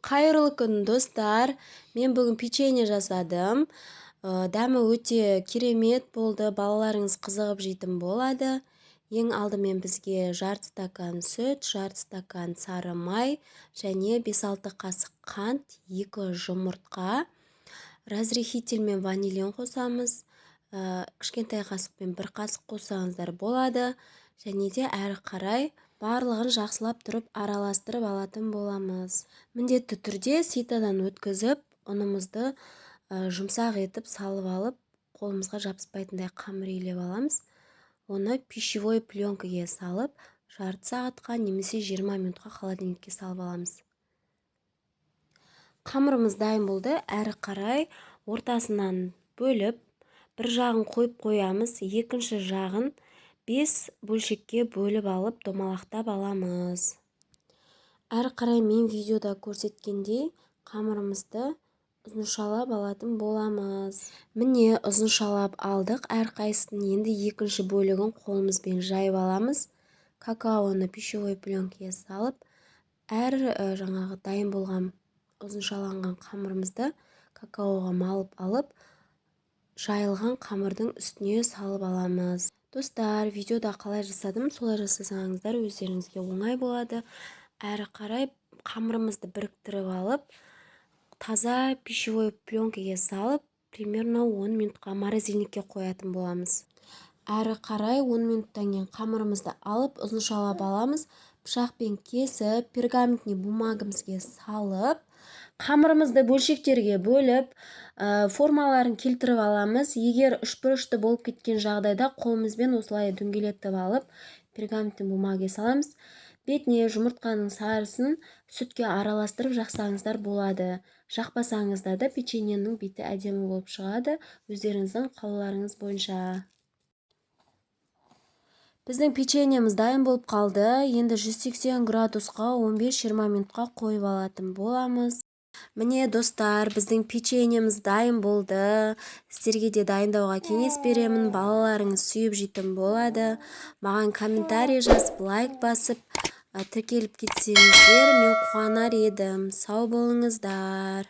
Қайырлы күн, достар. Мен бүгін печенье жасадым. Дәмі өте керемет болды. Балаларыңыз қызығып жейтін болады. Ең алдымен бізге жарты стакан сүт, жарты стакан сары май және 5-6 қасық қант, 2 жұмыртқа, разрыхитель мен ванилин қосамыз. Кішкентай қасықпен 1 қасық қоссаңыздар болады. Және де әрі қарай барлығын жақсылап тұрып араластырып алатын боламыз. Міндетті түрде ситадан өткізіп, ұнымызды жұмсақ етіп салып алып, қолымызға жабыспайтындай қамыр илеп аламыз. Оны пищевой пленкаге салып, жарты сағатқа немесе 20 минутқа холодильникке салып аламыз. Қамырымыз дайын болды. Әрі қарай ортасынан бөліп, бір жағын қойып қоямыз, екінші жағын 5 бөлшекке бөліп алып, домалақтап аламыз. Әрі қарай мен видеода көрсеткендей қамырымызды ұзыншалап алатын боламыз. Міне ұзыншалап алдық әрқайсысын. Енді екінші бөлігін қолымызбен жайып аламыз. Какаоны пищевой пленкаге салып, әр жаңағы дайын болған ұзыншаланған қамырымызды какаоға малып алып, жайылған қамырдың үстіне салып аламыз. Достар, видеода қалай жасадым, солай жасасаңыздар өздеріңізге оңай болады. Әрі қарай қамырымызды біріктіріп алып, таза пищевой пленкаге салып, примерно 10 минутқа морозильникке қоятын боламыз. Әрі қарай 10 минуттан кейін қамырымызды алып, ұзыншалап аламыз. Пышақпен кесіп, пергаментный бумагамызге салып, қамырымызды бөлшектерге бөліп, формаларын келтіріп аламыз. Егер үшбұрышты болып кеткен жағдайда қолымызбен осылай дөңгелетіп алып, пергаментный бумагаға саламыз. Бетіне жұмыртқаның сарысын сүтке араластырып жақсаңыздар болады. Жақпасаңыздар да печеньенің беті әдемі болып шығады, өздеріңіздің қалауларыңыз бойынша. Біздің печеньеміз дайын болып қалды. Енді 180 градусқа 15-20 минутқа қойып алатын боламыз. Міне достар, біздің печеньеміз дайын болды. Сіздерге де дайындауға кеңес беремін. Балаларыңыз сүйіп жейтін болады. Маған комментарий жазып, лайк басып, тіркеліп кетсеңіздер, мен қуанар едім. Сау болыңыздар.